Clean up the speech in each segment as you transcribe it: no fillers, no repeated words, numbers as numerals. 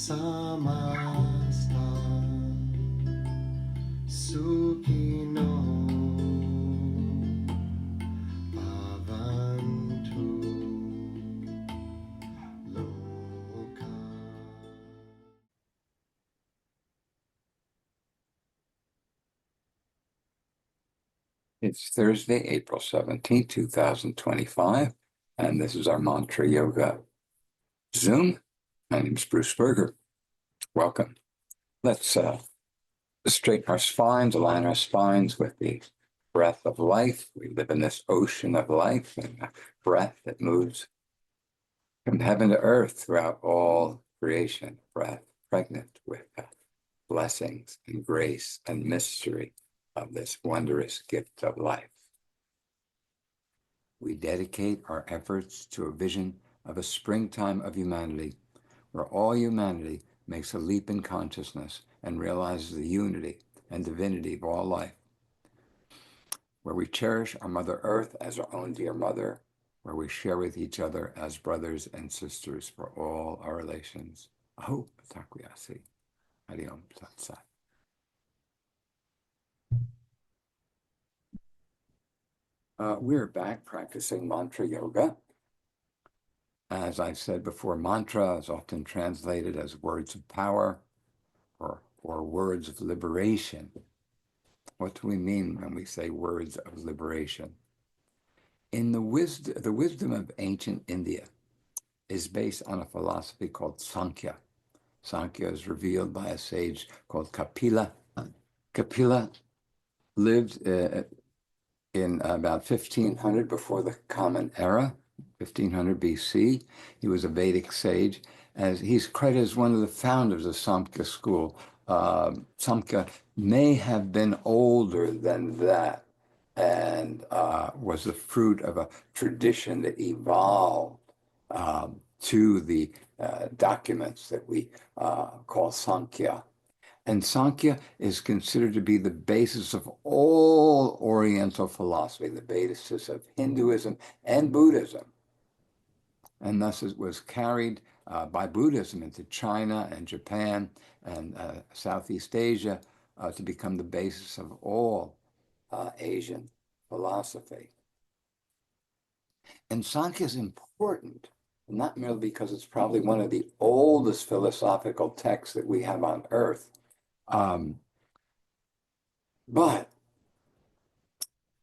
samasta sukino bhavantu loka. It's Thursday, April 17th, 2025, and this is our Mantra Yoga Zoom. My name is Bruce Berger. Welcome. Let's straighten our spines, align our spines with the breath of life. We live in this ocean of life and a breath that moves from heaven to earth throughout all creation, breath pregnant with blessings and grace and mystery of this wondrous gift of life. We dedicate our efforts to a vision of a springtime of humanity, where all humanity makes a leap in consciousness and realizes the unity and divinity of all life, where we cherish our Mother Earth as our own dear mother, where we share with each other as brothers and sisters for all our relations. Aho Takwiyasi. Hari Om Tat Sat. We're back practicing mantra yoga. As I've said before, mantra is often translated as words of power or words of liberation. What do we mean when we say words of liberation? In the wisdom of ancient India is based on a philosophy called Sankhya. Sankhya is revealed by a sage called Kapila. Kapila lived in about 1500 before the Common Era, 1500 BC. He was a Vedic sage, as he's credited as one of the founders of Samkhya school. Samkhya may have been older than that and was the fruit of a tradition that evolved to the documents that we call Sankhya. And Sankhya is considered to be the basis of all Oriental philosophy, the basis of Hinduism and Buddhism. And thus it was carried by Buddhism into China and Japan and Southeast Asia to become the basis of all Asian philosophy. And Sankhya is important, not merely because it's probably one of the oldest philosophical texts that we have on earth, but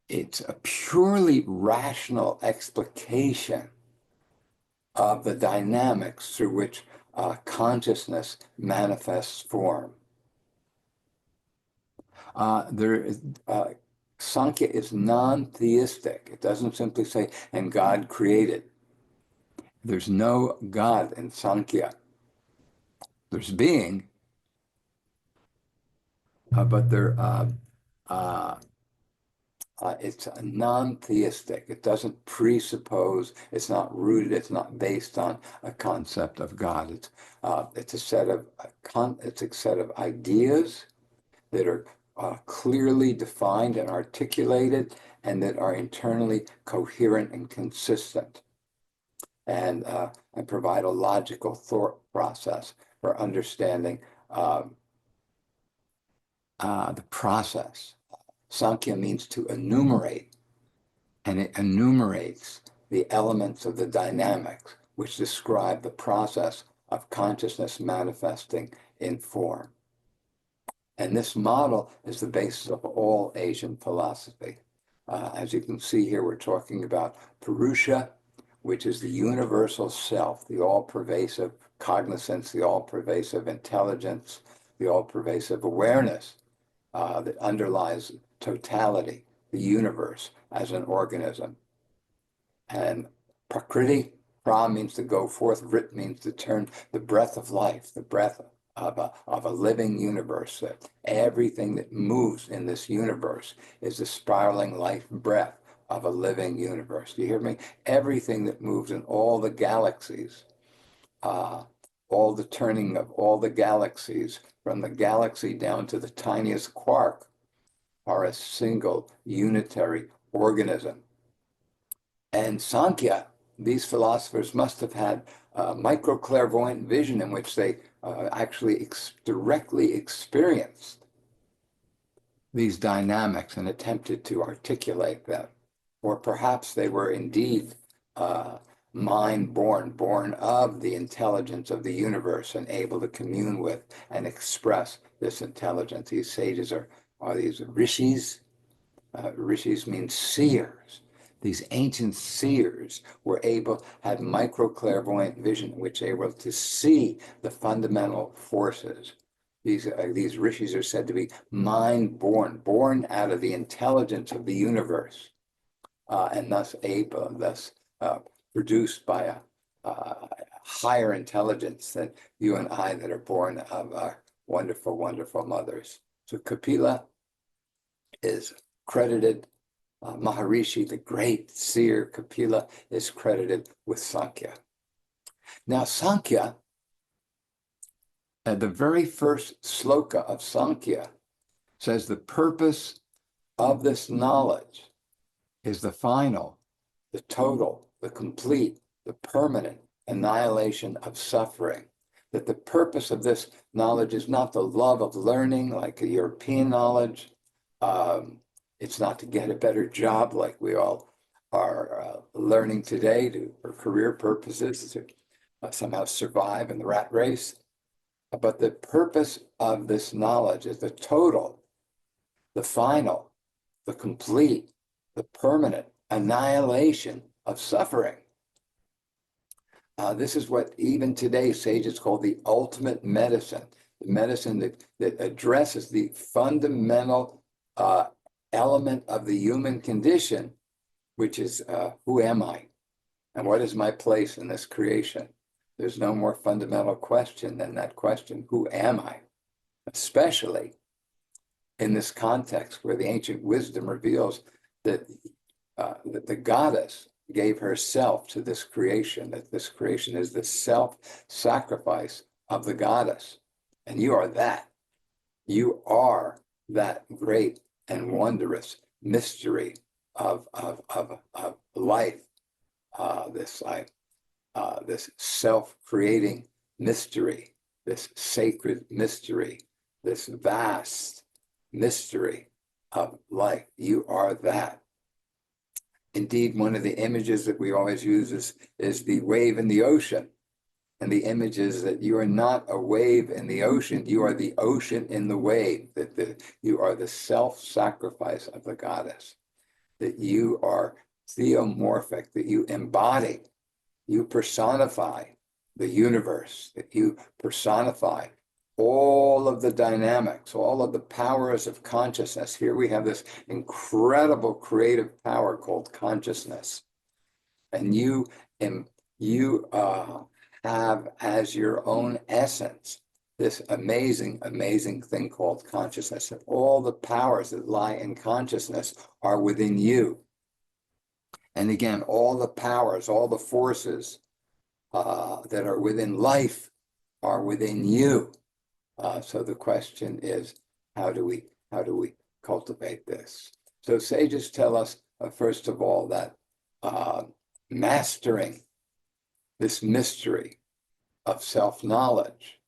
it's a purely rational explication of the dynamics through which consciousness manifests form. Sankhya is non-theistic. It doesn't simply say, and God created. There's no God in Sankhya. There's being, but it's non-theistic. It doesn't presuppose, it's not rooted, it's not based on a concept of God. It's a set of ideas that are clearly defined and articulated and that are internally coherent and consistent and provide a logical thought process for understanding the process. Sankhya means to enumerate, and it enumerates the elements of the dynamics which describe the process of consciousness manifesting in form. And this model is the basis of all Asian philosophy. As you can see here, we're talking about Purusha, which is the universal self, the all-pervasive cognizance, the all-pervasive intelligence, the all-pervasive awareness that underlies totality, the universe as an organism. And Prakriti, pra means to go forth, vrit means to turn, the breath of life, the breath of a living universe. That everything that moves in this universe is the spiraling life breath of a living universe. Do you hear me? Everything that moves in all the galaxies, all the turning of all the galaxies, from the galaxy down to the tiniest quark, are a single unitary organism. And Sankhya these philosophers must have had micro-clairvoyant vision in which they actually directly experienced these dynamics and attempted to articulate them. Or perhaps they were indeed mind-born, born of the intelligence of the universe and able to commune with and express this intelligence. These sages are these rishis. Rishis means seers. These ancient seers had micro-clairvoyant vision, which they were able to see the fundamental forces. These rishis are said to be mind-born, born out of the intelligence of the universe, and thus produced by a higher intelligence than you and I that are born of our wonderful, wonderful mothers. So Kapila is credited, Maharishi, the great seer Kapila, is credited with Sankhya. Now, Sankhya, the very first sloka of Sankhya says the purpose of this knowledge is the final, the total, the complete, the permanent annihilation of suffering. That the purpose of this knowledge is not the love of learning like a European knowledge. It's not to get a better job like we all are learning today for career purposes to somehow survive in the rat race. But the purpose of this knowledge is the total, the final, the complete, the permanent annihilation of suffering. This is what even today sages call the ultimate medicine, the medicine that addresses the fundamental element of the human condition, which is who am I? And what is my place in this creation? There's no more fundamental question than that question, who am I? Especially in this context where the ancient wisdom reveals that the goddess gave herself to this creation, that this creation is the self-sacrifice of the goddess. And you are that. You are that great and wondrous mystery of life, this self-creating mystery, this sacred mystery, this vast mystery of life. You are that. Indeed, one of the images that we always use is the wave in the ocean. And the image is that you are not a wave in the ocean, you are the ocean in the wave, that you are the self-sacrifice of the goddess, that you are theomorphic, that you embody, you personify the universe, that you personify all of the dynamics, all of the powers of consciousness. Here we have this incredible creative power called consciousness. And you have as your own essence this amazing, amazing thing called consciousness. And all the powers that lie in consciousness are within you. And again, all the powers, all the forces that are within life are within you. So the question is, how do we cultivate this? So sages tell us, first of all, that mastering this mystery of self-knowledge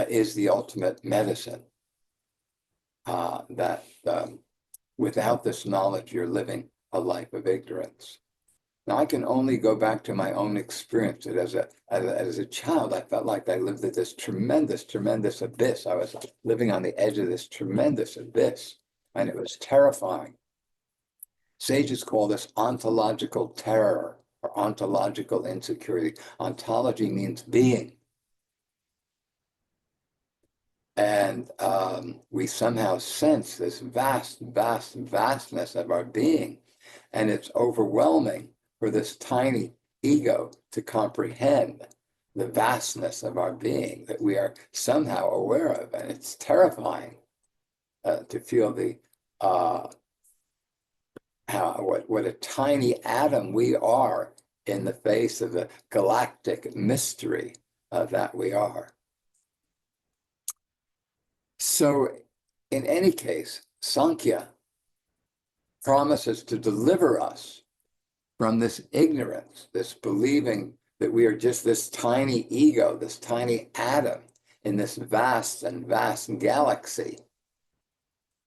is the ultimate medicine. That without this knowledge, you're living a life of ignorance. Now, I can only go back to my own experience that as a child, I felt like I lived at this tremendous, tremendous abyss. I was living on the edge of this tremendous abyss, and it was terrifying. Sages call this ontological terror or ontological insecurity. Ontology means being. And we somehow sense this vastness of our being, and it's overwhelming for this tiny ego to comprehend the vastness of our being that we are somehow aware of. And it's terrifying to feel what a tiny atom we are in the face of the galactic mystery that we are. So in any case, Sankhya promises to deliver us from this ignorance, this believing that we are just this tiny ego, this tiny atom in this vast and vast galaxy.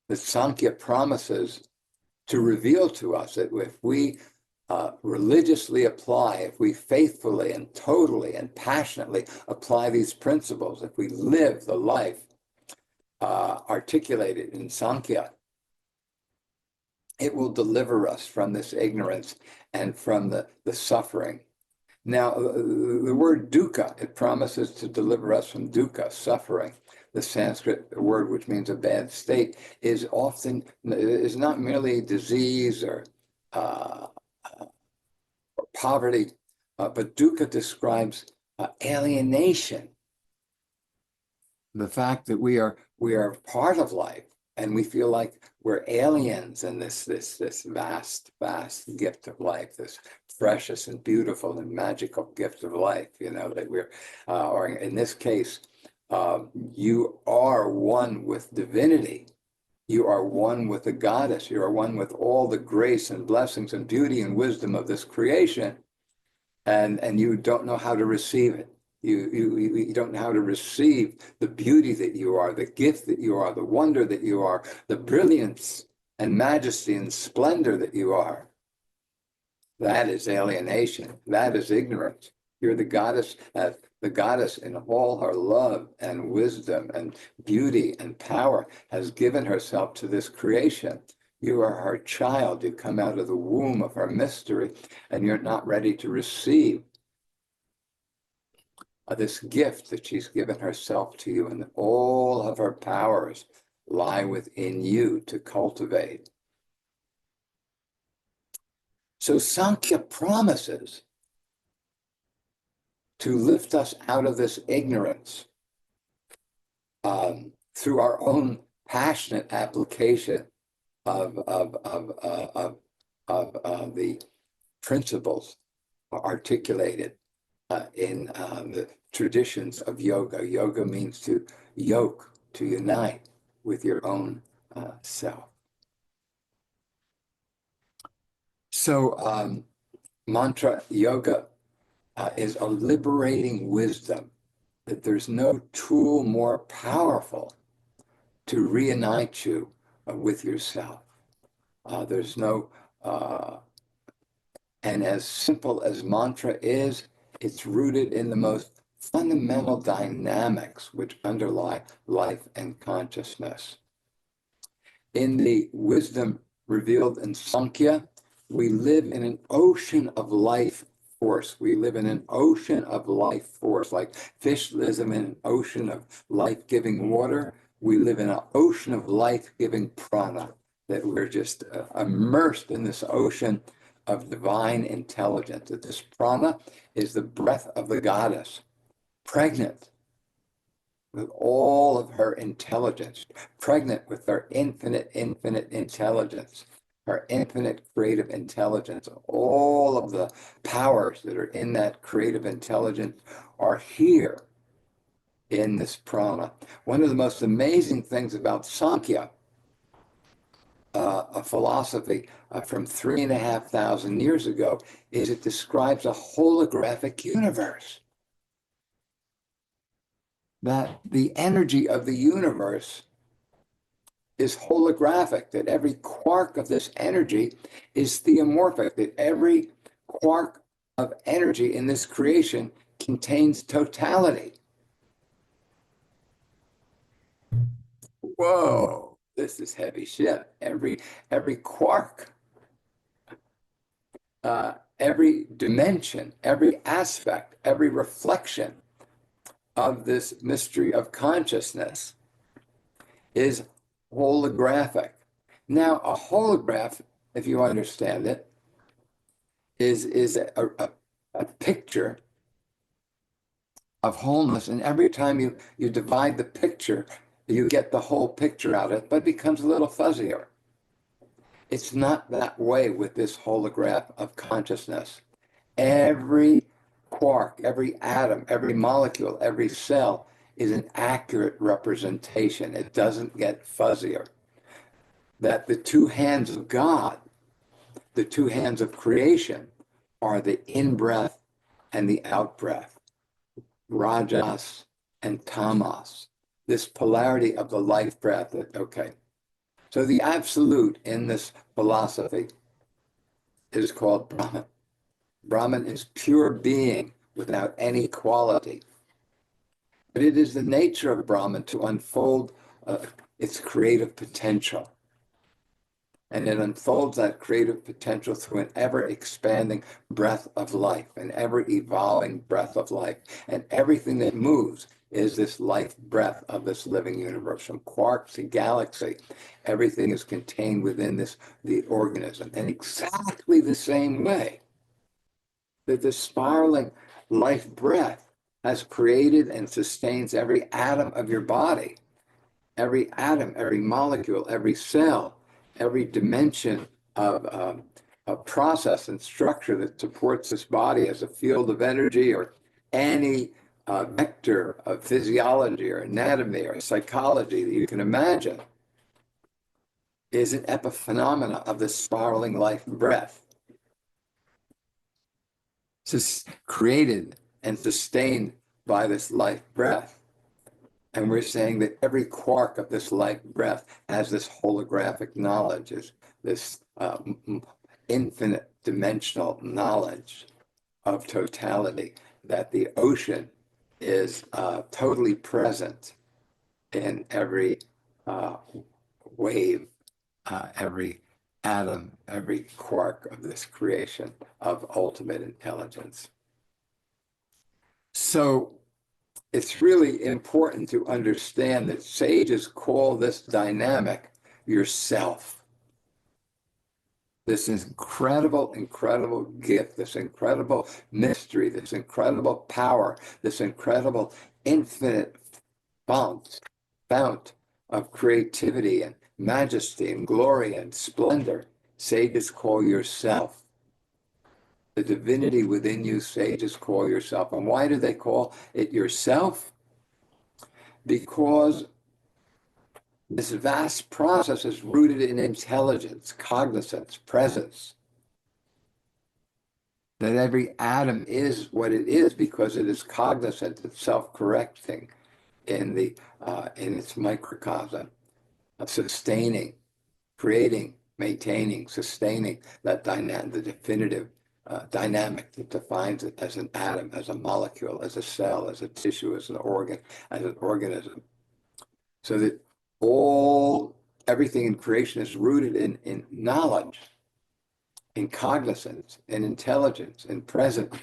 The Sankhya promises to reveal to us that if we religiously apply, if we faithfully and totally and passionately apply these principles, if we live the life articulated in Sankhya, it will deliver us from this ignorance and from the suffering. Now, the word dukkha, it promises to deliver us from dukkha, suffering. The Sanskrit word, which means a bad state, is not merely disease or poverty, but dukkha describes alienation. The fact that we are part of life, and we feel like we're aliens in this vast gift of life, this precious and beautiful and magical gift of life. That we're, or in this case, you are one with divinity. You are one with the goddess. You are one with all the grace and blessings and beauty and wisdom of this creation, and you don't know how to receive it. You don't know how to receive the beauty that you are, the gift that you are, the wonder that you are, the brilliance and majesty and splendor that you are. That is alienation. That is ignorance. You're the goddess in all her love and wisdom and beauty and power has given herself to this creation. You are her child. You come out of the womb of her mystery, and you're not ready to receive this gift that she's given herself to you, and all of her powers lie within you to cultivate. So Sankhya promises to lift us out of this ignorance through our own passionate application of the principles articulated in the traditions of yoga. Yoga means to yoke, to unite with your own self. So mantra yoga is a liberating wisdom, that there's no tool more powerful to reunite you with yourself. There's no, and as simple as mantra is, it's rooted in the most fundamental dynamics which underlie life and consciousness. In the wisdom revealed in Sankhya, we live in an ocean of life force. We live in an ocean of life force, like fish live in an ocean of life-giving water. We live in an ocean of life-giving prana, that we're just immersed in this ocean of divine intelligence. That this prana is the breath of the goddess, pregnant with all of her intelligence, pregnant with her infinite intelligence, her infinite creative intelligence. All of the powers that are in that creative intelligence are here in this prana. One of the most amazing things about Sankhya, a philosophy from 3,500 years ago, is it describes a holographic universe. That the energy of the universe is holographic, that every quark of this energy is theomorphic, that every quark of energy in this creation contains totality. Whoa, this is heavy shit. Every quark, every dimension, every aspect, every reflection of this mystery of consciousness is holographic. Now, a holograph, if you understand it, is a picture of wholeness, and every time you divide the picture, you get the whole picture out of it, but it becomes a little fuzzier. It's not that way with this holograph of consciousness. Every quark, every atom, every molecule, every cell is an accurate representation. It doesn't get fuzzier. That the two hands of God, the two hands of creation, are the in-breath and the out-breath, rajas and tamas, this polarity of the life breath. Okay. So the absolute in this philosophy is called Brahman. Brahman is pure being without any quality. But it is the nature of Brahman to unfold its creative potential. And it unfolds that creative potential through an ever-expanding breath of life, an ever-evolving breath of life. And everything that moves is this life breath of this living universe, from quark to galaxy. Everything is contained within the organism. And exactly the same way that the spiraling life breath has created and sustains every atom of your body, every atom, every molecule, every cell, every dimension of a process and structure that supports this body as a field of energy, or any vector of physiology or anatomy or psychology that you can imagine, is an epiphenomena of the spiraling life breath. It's created and sustained by this life breath. And we're saying that every quark of this life breath has this holographic knowledge, this infinite dimensional knowledge of totality, that the ocean is totally present in every wave, every atom, every quark of this creation of ultimate intelligence. So it's really important to understand that sages call this dynamic yourself. This incredible, incredible gift, this incredible mystery, this incredible power, this incredible infinite fount of creativity and majesty and glory and splendor. Sages call yourself. The divinity within you, sages call yourself. And why do they call it yourself? Because this vast process is rooted in intelligence, cognizance, presence. That every atom is what it is because it is cognizant, it's self-correcting in its microcosm, sustaining, creating, maintaining, sustaining that the definitive dynamic that defines it as an atom, as a molecule, as a cell, as a tissue, as an organ, as an organism. So that everything in creation is rooted in knowledge, in cognizance, in intelligence, in presence.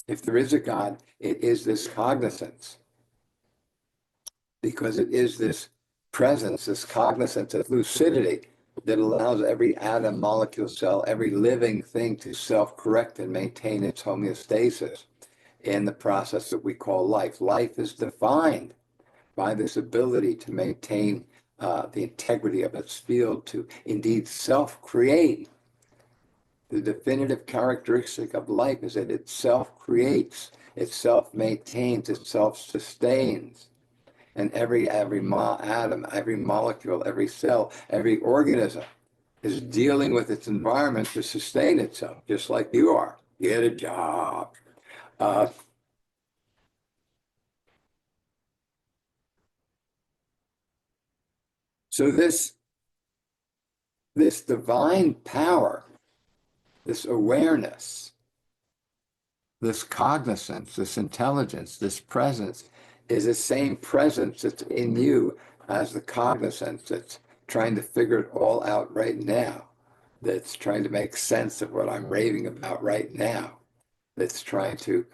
If there is a God, it is this cognizance, because it is this presence, this cognizance, this lucidity that allows every atom, molecule, cell, every living thing to self-correct and maintain its homeostasis in the process that we call life. Life is defined by this ability to maintain the integrity of its field, to indeed self-create. The definitive characteristic of life is that it self-creates, it self-maintains, it self-sustains. And every atom, every molecule, every cell, every organism is dealing with its environment to sustain itself, just like you are. Get a job. So this divine power, this awareness, this cognizance, this intelligence, this presence is the same presence that's in you as the cognizance that's trying to figure it all out right now, that's trying to make sense of what I'm raving about right now, that's trying to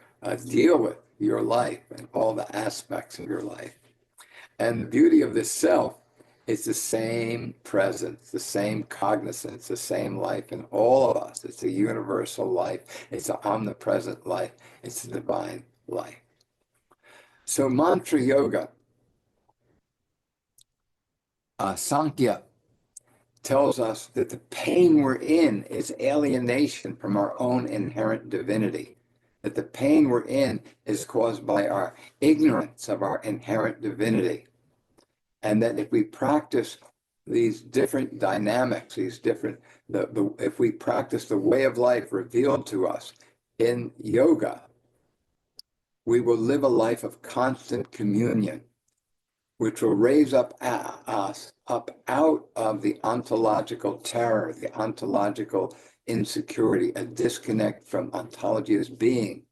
deal with your life and all the aspects of your life. And the beauty of this self is the same presence, the same cognizance, the same life in all of us. It's a universal life. It's an omnipresent life. It's a divine life. So mantra yoga, Sankhya tells us that the pain we're in is alienation from our own inherent divinity. That the pain we're in is caused by our ignorance of our inherent divinity. And that if we practice these different dynamics, these different, if we practice the way of life revealed to us in yoga, we will live a life of constant communion, which will raise up us up out of the ontological terror, the ontological insecurity, a disconnect from ontology as being,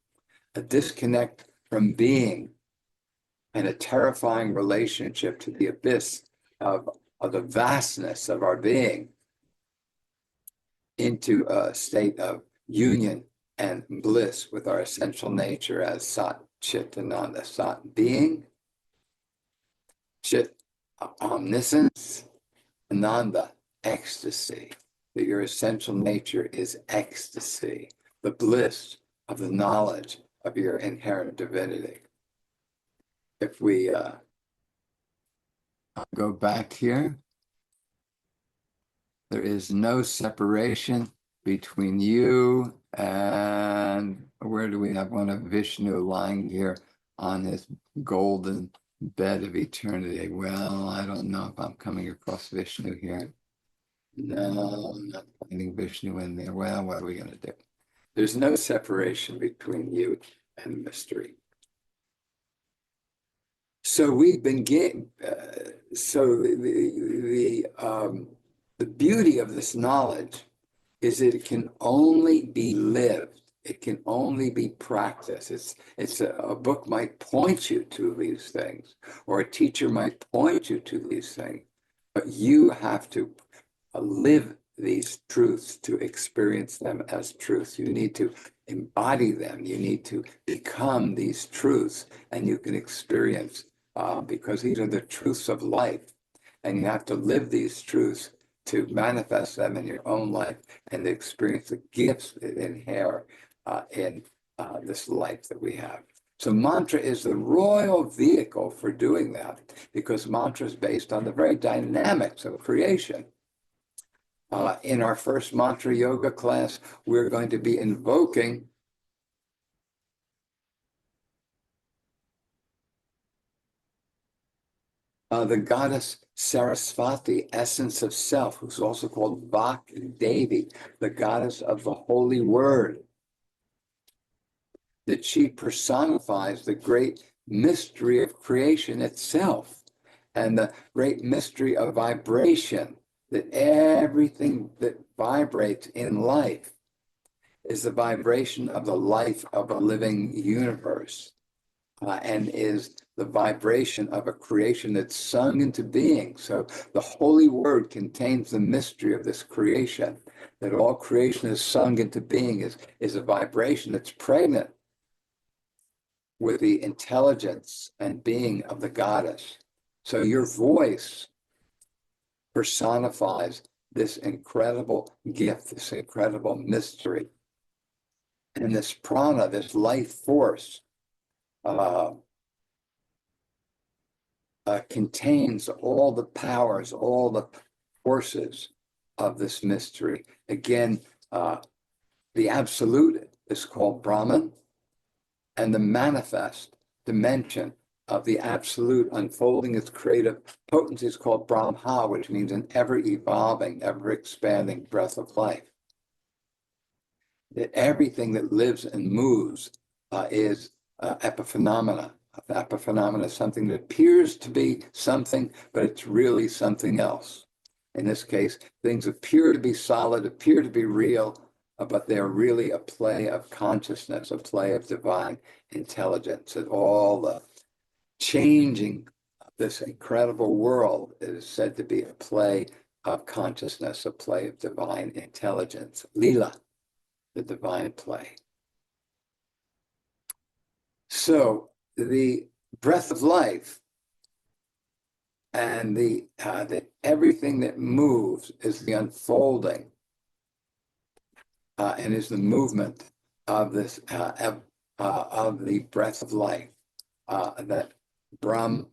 a disconnect from being, and a terrifying relationship to the abyss of the vastness of our being, into a state of union and bliss with our essential nature as Sat Chit Ananda. Sat being, Chit omniscience, Ananda ecstasy. That your essential nature is ecstasy, the bliss of the knowledge of your inherent divinity. If we go back here, there is no separation between you and, where do we have one of Vishnu lying here on his golden bed of eternity? Well, I don't know if I'm coming across Vishnu here. No, I'm not finding Vishnu in there. Well, what are we going to do? There's no separation between you and mystery. So we begin. So the beauty of this knowledge is that it can only be lived. It can only be practiced. It's a book might point you to these things, or a teacher might point you to these things, but you have to live these truths to experience them as truths. You need to embody them. You need to become these truths, and you can experience, because these are the truths of life, and you have to live these truths to manifest them in your own life and to experience the gifts that inhere in this life that we have. So mantra is the royal vehicle for doing that, because mantra is based on the very dynamics of creation. In our first mantra yoga class, we're going to be invoking the goddess Sarasvati, essence of self, who's also called Vak Devi, the goddess of the holy word. That she personifies the great mystery of creation itself and the great mystery of vibration, that everything that vibrates in life is the vibration of the life of a living universe, and is the vibration of a creation that's sung into being. So the holy word contains the mystery of this creation, that all creation is sung into being, is a vibration that's pregnant with the intelligence and being of the goddess. So your voice personifies this incredible gift, this incredible mystery. And this prana, this life force, contains all the powers, all the forces of this mystery. Again, the absolute is called Brahman, and the manifest dimension of the absolute unfolding its creative potency is called Brahma, which means an ever-evolving, ever-expanding breath of life. That everything that lives and moves is epiphenomena. Epiphenomena is something that appears to be something, but it's really something else. In this case, things appear to be solid, appear to be real, but they're really a play of consciousness, a play of divine intelligence. And all the changing of this incredible world is said to be a play of consciousness, a play of divine intelligence. Lila, the divine play. So the breath of life and the everything that moves is the unfolding and is the movement of this of the breath of life. That Brahma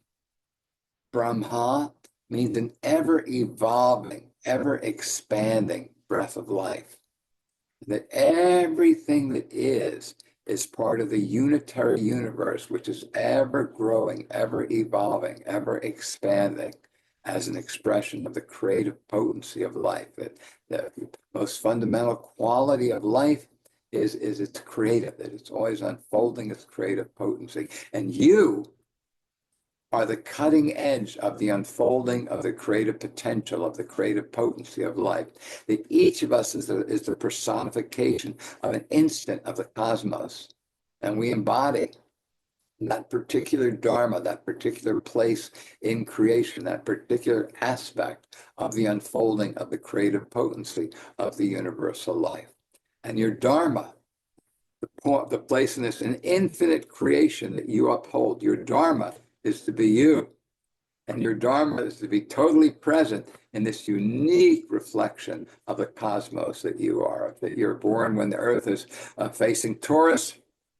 means an ever-evolving, ever-expanding breath of life. That everything that is part of the unitary universe, which is ever growing, ever evolving, ever expanding. as an expression of the creative potency of life. That the most fundamental quality of life is it's creative, that it's always unfolding its creative potency. And you are the cutting edge of the unfolding of the creative potential, of the creative potency of life. That each of us is the personification of an instant of the cosmos. And we embody that particular dharma, that particular place in creation, that particular aspect of the unfolding of the creative potency of the universal life. And your dharma, the place in this an infinite creation that you uphold, your dharma is to be you. And your dharma is to be totally present in this unique reflection of the cosmos that you are, that you're born when the earth is facing Taurus.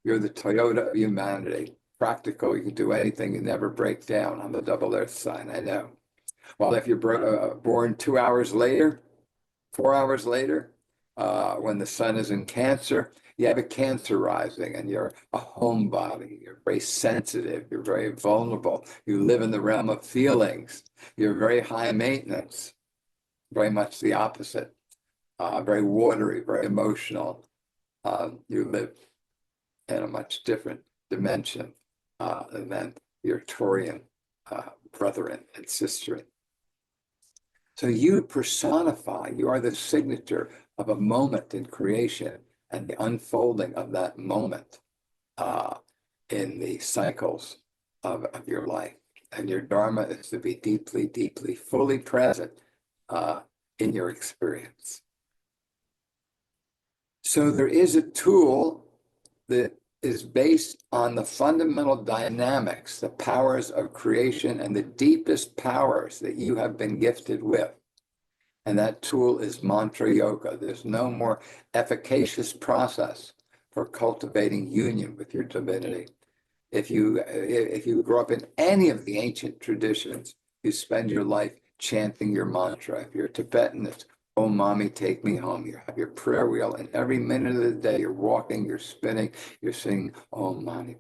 You're the Toyota of humanity. Practical, you can do anything, you never break down. I'm the double earth sign, I know. Well, if you're born 2 hours later, 4 hours later, when the sun is in Cancer, you have a Cancer rising and you're a homebody. You're very sensitive. You're very vulnerable. You live in the realm of feelings. You're very high maintenance, very much the opposite, very watery, very emotional. You live in a much different dimension than your Taurian brethren and sisterin. So you personify, you are the signature of a moment in creation and the unfolding of that moment in the cycles of your life. And your dharma is to be deeply, deeply, fully present in your experience. So there is a tool that is based on the fundamental dynamics, the powers of creation and the deepest powers that you have been gifted with. And that tool is mantra yoga. There's no more efficacious process for cultivating union with your divinity. If you grow up in any of the ancient traditions, you spend your life chanting your mantra. If you're Tibetan, it's "Oh, mommy, take me home." You have your prayer wheel, and every minute of the day, you're walking, you're spinning, you're singing "Oh, mommy."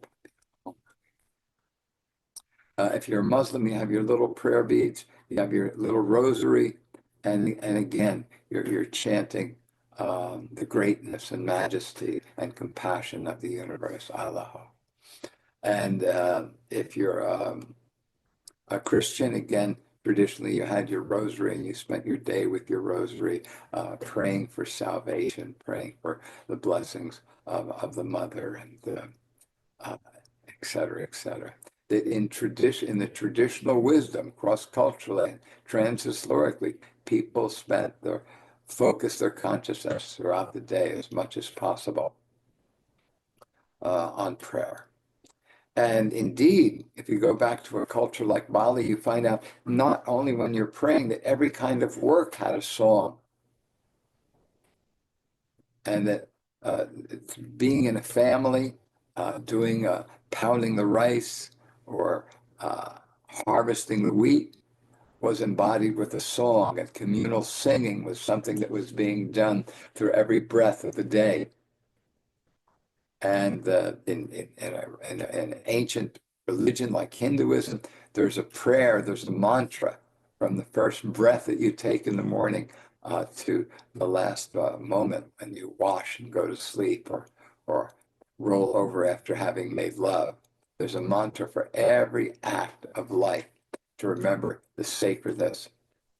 If you're a Muslim, you have your little prayer beads, you have your little rosary, and again, you're chanting the greatness and majesty and compassion of the universe, Allah. And if you're a Christian, again, traditionally you had your rosary and you spent your day with your rosary praying for salvation, praying for the blessings of the mother, and et cetera, et cetera. That in the traditional wisdom, cross-culturally and trans-historically, people focused their consciousness throughout the day as much as possible on prayer. And indeed, if you go back to a culture like Bali, you find out not only when you're praying that every kind of work had a song, and that being in a family, pounding the rice or harvesting the wheat was embodied with a song, and communal singing was something that was being done through every breath of the day. And in an ancient religion like Hinduism, there's a prayer, there's a mantra from the first breath that you take in the morning to the last moment when you wash and go to sleep or roll over after having made love. There's a mantra for every act of life to remember the sacredness,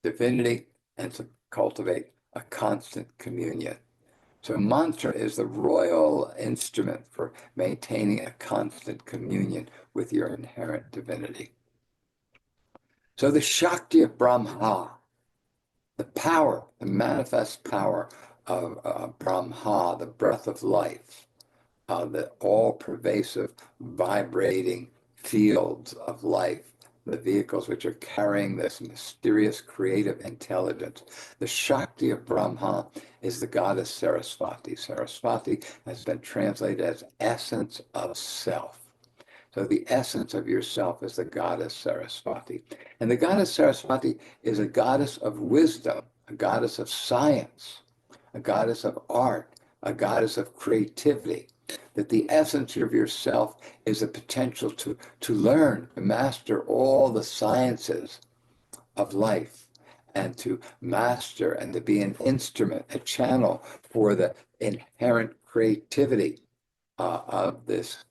divinity, and to cultivate a constant communion. So mantra is the royal instrument for maintaining a constant communion with your inherent divinity. So the Shakti of Brahma, the power, the manifest power of Brahma, the breath of life, the all-pervasive, vibrating fields of life, the vehicles which are carrying this mysterious creative intelligence. The Shakti of Brahma is the goddess Saraswati. Saraswati has been translated as essence of self. So the essence of yourself is the goddess Saraswati. And the goddess Saraswati is a goddess of wisdom, a goddess of science, a goddess of art, a goddess of creativity. That the essence of yourself is the potential to learn, to master all the sciences of life, and to master and to be an instrument, a channel for the inherent creativity of this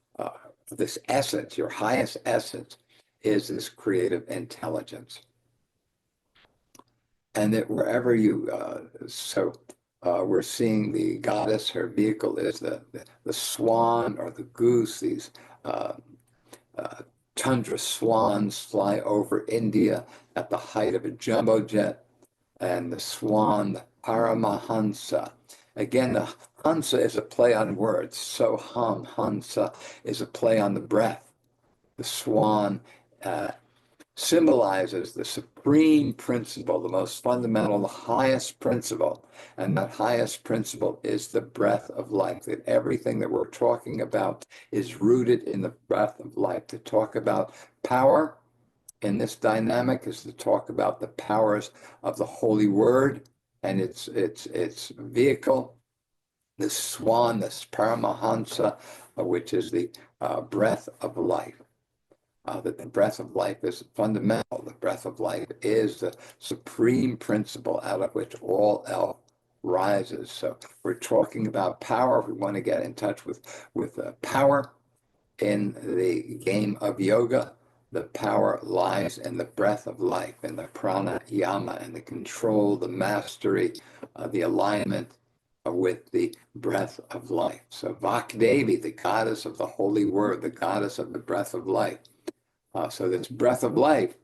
essence. Your highest essence is this creative intelligence. And that wherever you, we're seeing the goddess, her vehicle is the swan or the goose. These uh, uh, tundra swans fly over India at the height of a jumbo jet, and the swan, the Paramahansa. Again, the Hansa is a play on words. So Hansa is a play on the breath. The swan uh, symbolizes the supreme principle, the most fundamental, the highest principle. And that highest principle is the breath of life, that everything that we're talking about is rooted in the breath of life. To talk about power in this dynamic is to talk about the powers of the Holy Word and its vehicle, the swan, this Paramahansa, which is the breath of life. That the breath of life is fundamental. The breath of life is the supreme principle out of which all else rises. So we're talking about power. We want to get in touch with power in the game of yoga. The power lies in the breath of life, in the pranayama, and the control, the mastery, the alignment with the breath of life. So Vakdevi, the goddess of the holy word, the goddess of the breath of life. So this breath of life,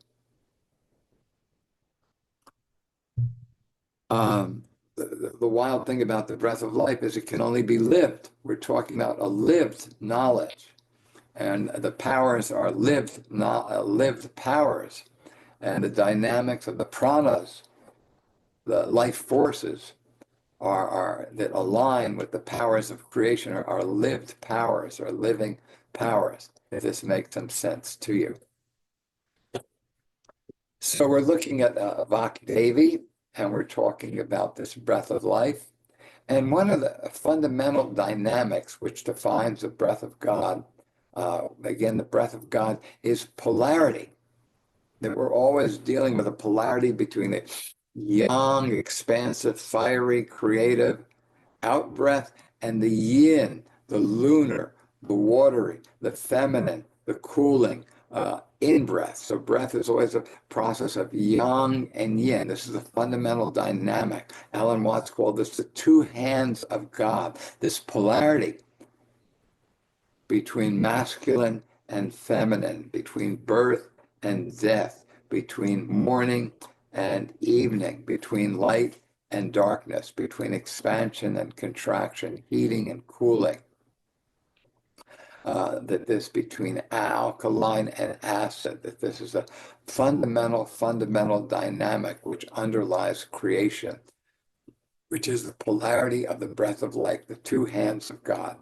the wild thing about the breath of life is it can only be lived. We're talking about a lived knowledge. And the powers are lived, not lived powers. And the dynamics of the pranas, the life forces, are that align with the powers of creation are lived powers, or living powers, if this makes some sense to you. So we're looking at Vakdevi, and we're talking about this breath of life. And one of the fundamental dynamics which defines the breath of God, again, the breath of God, is polarity. That we're always dealing with a polarity between the young, expansive, fiery, creative out breath and the yin, the lunar, the watery, the feminine, the cooling, in breath. So breath is always a process of yang and yin. This is a fundamental dynamic. Alan Watts called this the two hands of God, this polarity between masculine and feminine, between birth and death, between morning and evening, between light and darkness, between expansion and contraction, heating and cooling. That this between alkaline and acid, that this is a fundamental dynamic which underlies creation, which is the polarity of the breath of life, the two hands of God.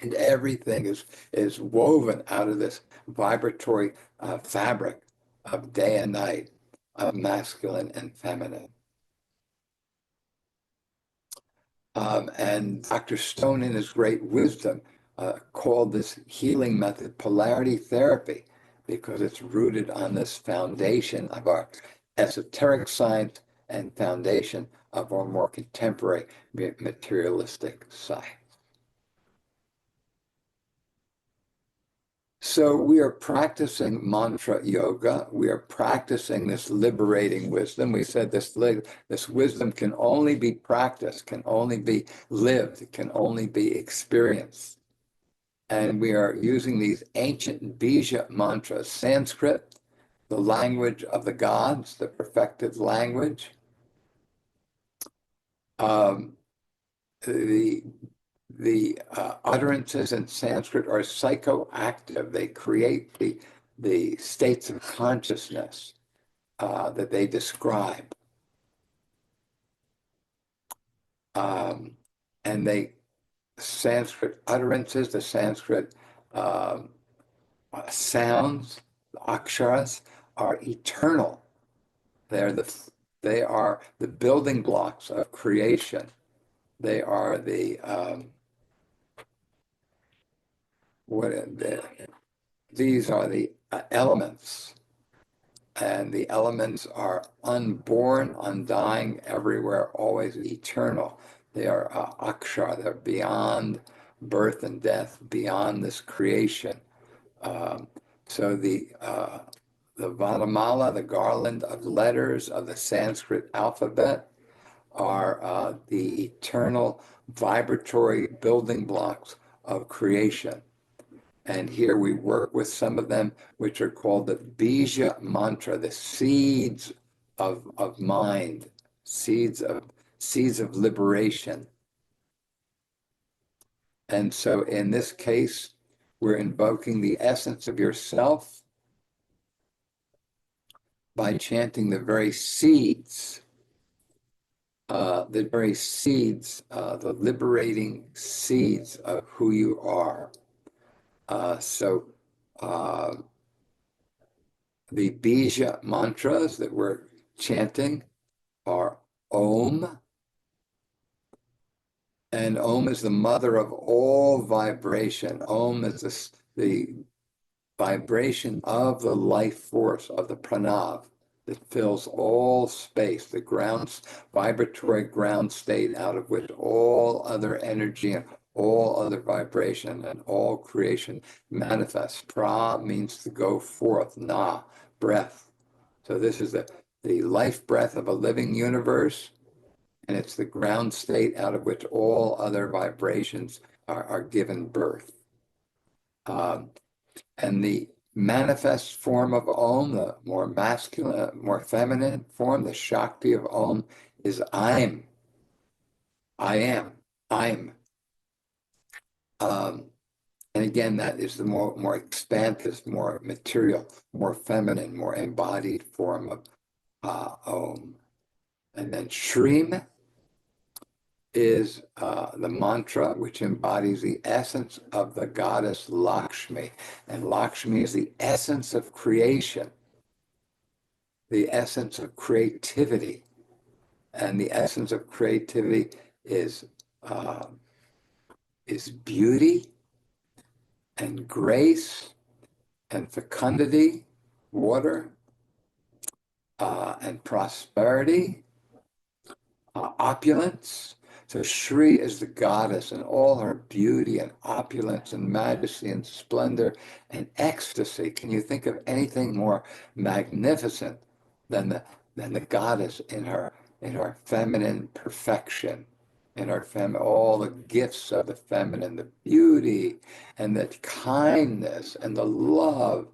And everything is woven out of this vibratory fabric of day and night, of masculine and feminine. And Dr. Stone, in his great wisdom, called this healing method polarity therapy because it's rooted on this foundation of our esoteric science and foundation of our more contemporary materialistic science. So we are practicing mantra yoga. We are practicing this liberating wisdom. We said this wisdom can only be practiced, can only be lived, can only be experienced. And we are using these ancient Bija mantras, Sanskrit, the language of the gods, the perfected language. The utterances in Sanskrit are psychoactive. They create the states of consciousness that they describe. And Sanskrit utterances, the Sanskrit sounds, the aksharas, are eternal. They are the building blocks of creation. They are these are the elements and the elements are unborn, undying, everywhere, always eternal. They are akshar, they're beyond birth and death, beyond this creation. Um, so the Vadamala, the garland of letters of the Sanskrit alphabet, are the eternal vibratory building blocks of creation. And here we work with some of them, which are called the Bija mantra, the seeds of mind, seeds of liberation. And so in this case, we're invoking the essence of yourself by chanting the very seeds, the liberating seeds of who you are. So the Bija mantras that we're chanting are Om, and Om is the mother of all vibration. Om is the vibration of the life force of the pranav that fills all space, the vibratory ground state out of which all other energy and all other vibration and all creation manifests. Pra means to go forth, na, breath. So this is the life breath of a living universe, and it's the ground state out of which all other vibrations are given birth. And the manifest form of Om, the more masculine, more feminine form, the Shakti of Om, is I'm. I am. I'm. And again, that is the more expansive, more material, more feminine, more embodied form of Om. And then Shrim is the mantra which embodies the essence of the goddess Lakshmi. And Lakshmi is the essence of creation, the essence of creativity. And the essence of creativity is beauty and grace and fecundity, water, and prosperity, opulence. So Shri is the goddess and all her beauty and opulence and majesty and splendor and ecstasy. Can you think of anything more magnificent than the goddess in her feminine perfection, in her all the gifts of the feminine, the beauty and the kindness and the love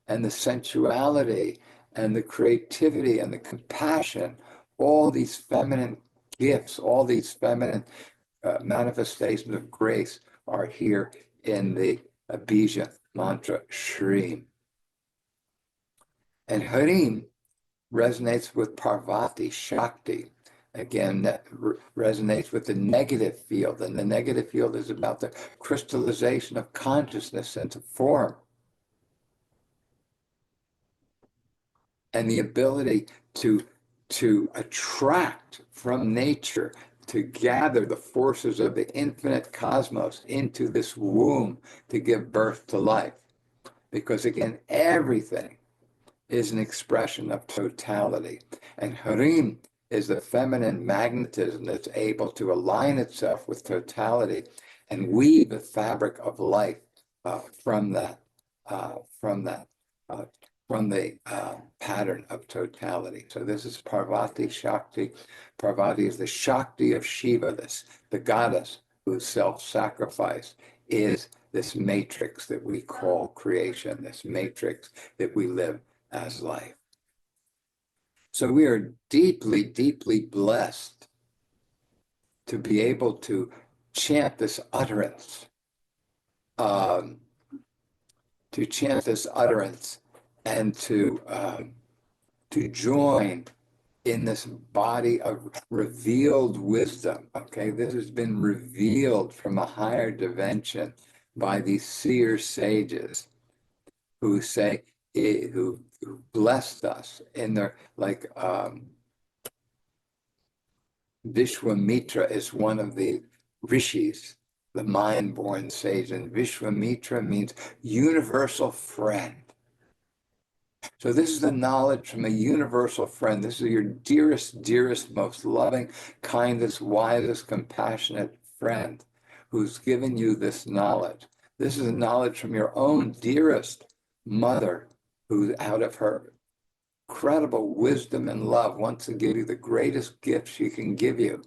and the sensuality and the creativity and the compassion, all these feminine gifts, all these feminine manifestations of grace are here in the Bija mantra Shri. And Harim resonates with Parvati, Shakti. Again, that resonates with the negative field. And the negative field is about the crystallization of consciousness into form. And the ability to attract from nature, to gather the forces of the infinite cosmos into this womb to give birth to life. Because again, everything is an expression of totality. And Harim is the feminine magnetism that's able to align itself with totality and weave the fabric of life from the pattern of totality. So this is Parvati Shakti. Parvati is the Shakti of Shiva, the goddess whose self-sacrifice is this matrix that we call creation, this matrix that we live as life. So we are deeply, deeply blessed to be able to chant this utterance, and to join in this body of revealed wisdom. Okay, this has been revealed from a higher dimension by these seer sages who say, who blessed us in their, like Vishwamitra is one of the rishis, the mind-born sage, and Vishwamitra means universal friend. So this is the knowledge from a universal friend. This is your dearest, dearest, most loving, kindest, wisest, compassionate friend who's given you this knowledge. This is a knowledge from your own dearest mother, who out of her incredible wisdom and love wants to give you the greatest gift she can give you,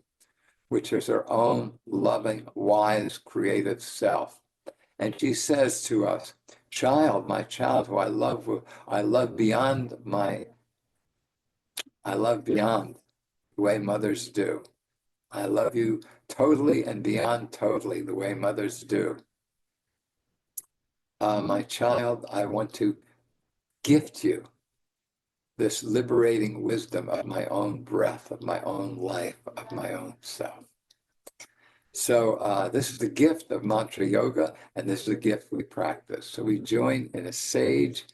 which is her own loving, wise, creative self. And she says to us, child, my child, who I love beyond the way mothers do. I love you totally and beyond totally the way mothers do. My child, I want to gift you this liberating wisdom of my own breath, of my own life, of my own self. So this is the gift of mantra yoga, and this is a gift we practice. So we join in a sage,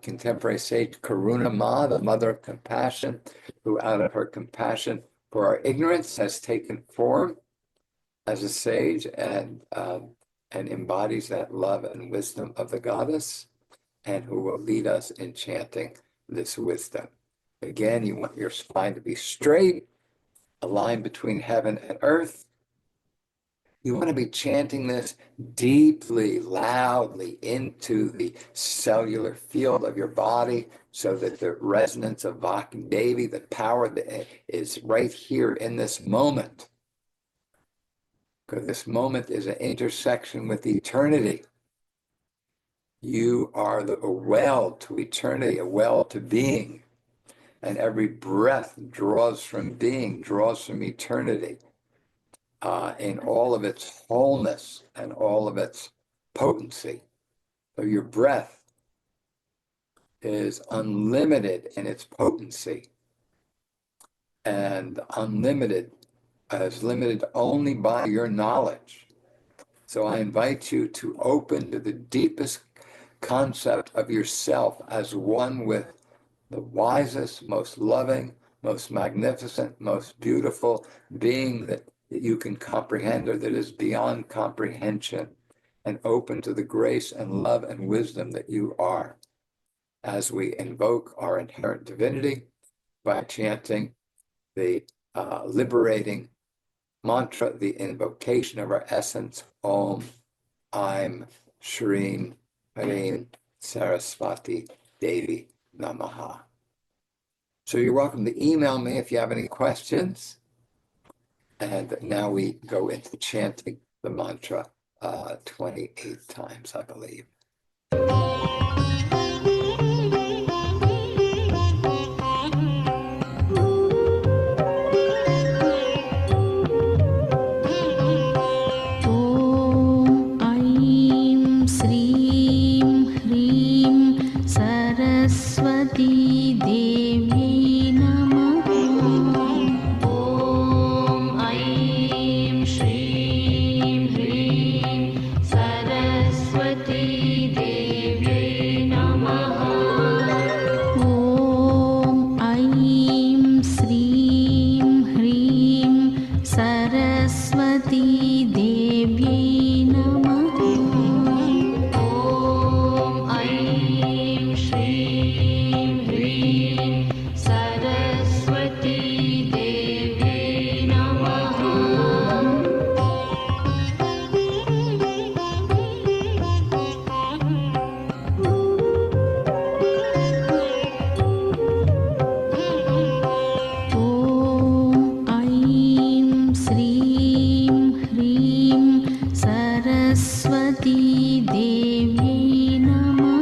contemporary sage, Karuna Ma, the mother of compassion, who out of her compassion for our ignorance has taken form as a sage and embodies that love and wisdom of the goddess, and who will lead us in chanting this wisdom. Again, you want your spine to be straight, a line between heaven and earth. You want to be chanting this deeply, loudly into the cellular field of your body so that the resonance of Vak Devi, the power that is right here in this moment. Because this moment is an intersection with eternity. You are a well to eternity, a well to being. And every breath draws from being, draws from eternity. In all of its wholeness and all of its potency. So your breath is unlimited in its potency and unlimited, as limited only by your knowledge. So I invite you to open to the deepest concept of yourself as one with the wisest, most loving, most magnificent, most beautiful being that you can comprehend or that is beyond comprehension, and open to the grace and love and wisdom that you are, as we invoke our inherent divinity by chanting the liberating mantra, the invocation of our essence, Om, Aim, Shrim, Hrim, Saraswati, Devi, Namaha. So you're welcome to email me if you have any questions. And now we go into chanting the mantra 28 times, I believe. Om Aim Srim Hrim Saraswati Devi Namaha. Om Aim Shrim Hrim Saraswati Devi Namaha. Om Aim Srim Hrim Saraswati Devi Namaha. Om Aim Shrim Hrim Saraswati Devi Namaha. Om Aim Srim Hrim Saraswati Devi Namaha.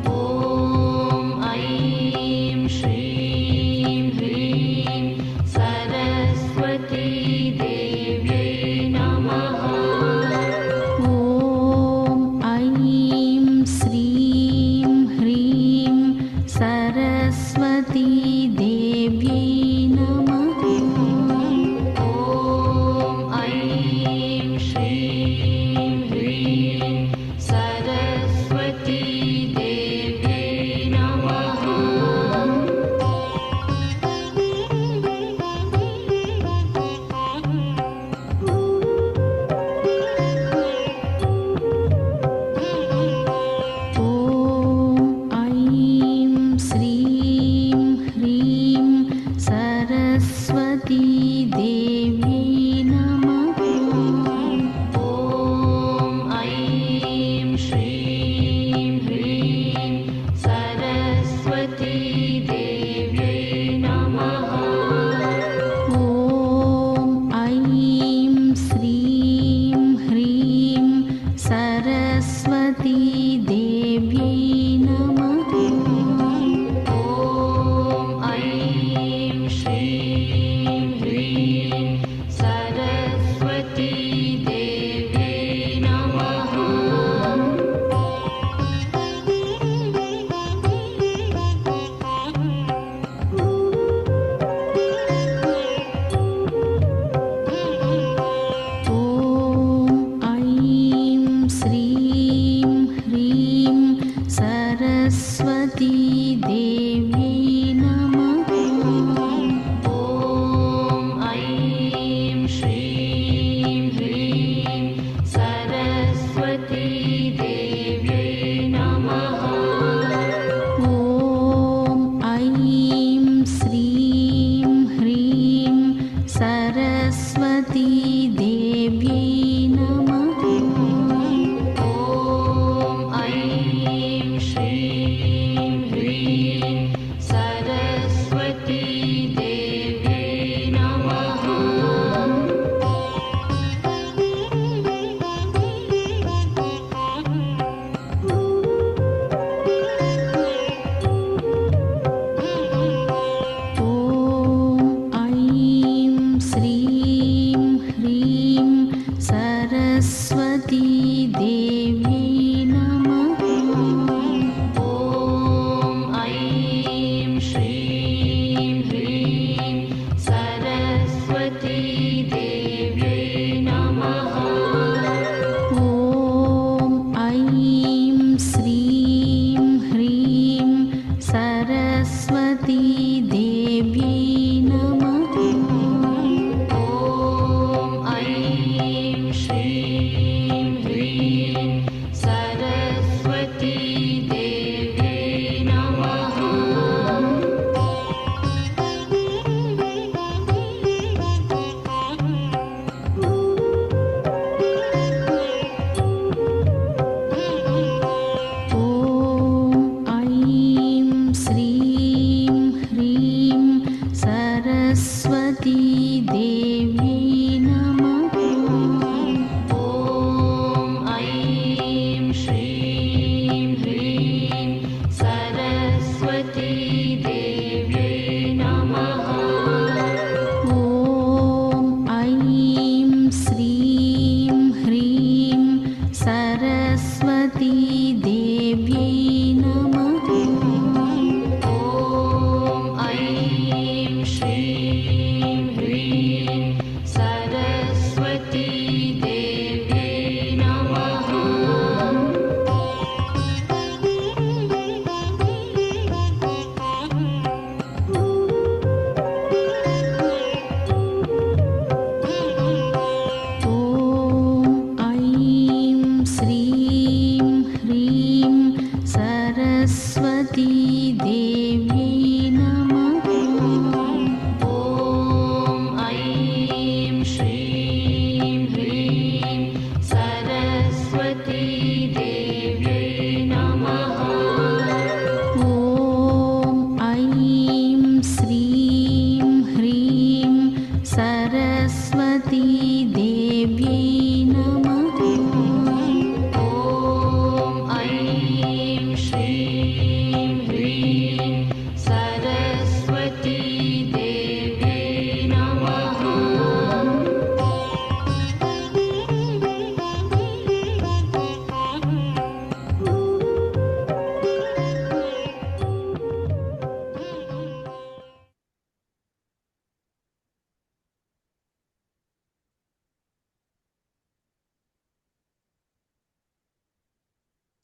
Om Aim Shrim Hrim Saraswati Devi Namaha. Om Aim Srim Hrim Saraswati Devi Namaha. Om Aim Shrim Hrim Saraswati देव्यै नमः। ॐ ऐं श्रीं ह्रीं सरस्वती देव्यै नमः। ॐ ऐं श्रीं ह्रीं सरस्वती देव्यै नमः। ॐ ऐं श्रीं ह्रीं सरस्वती देव्यै नमः। ॐ ऐं श्रीं ह्रीं सरस्वती देव्यै नमः। ॐ ऐं श्रीं ह्रीं सरस्वती देव्यै नमः। ॐ ऐं श्रीं ह्रीं सरस्वती देव्यै नमः। ॐ ऐं श्रीं ह्रीं सरस्वती देव्यै नमः। ॐ ऐं श्रीं ह्रीं सरस्वती देव्यै नमः। ॐ ऐं श्रीं ह्रीं सरस्वती देव्यै नमः। ॐ ऐं श्रीं ह्रीं सरस्वती देव्यै नमः। ॐ ऐं श्रीं ह्रीं सरस्वती देव्यै नमः।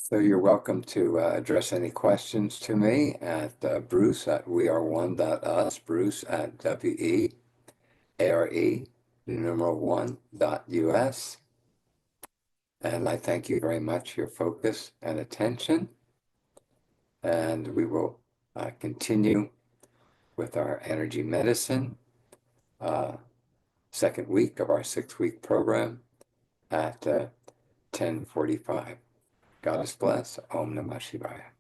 So you're welcome to address any questions to me at Bruce at weareone.us, Bruce at WEARE1.us. And I thank you very much for your focus and attention. And we will continue with our energy medicine, second week of our 6-week program at 10:45. God bless. Om Namah Shivaya.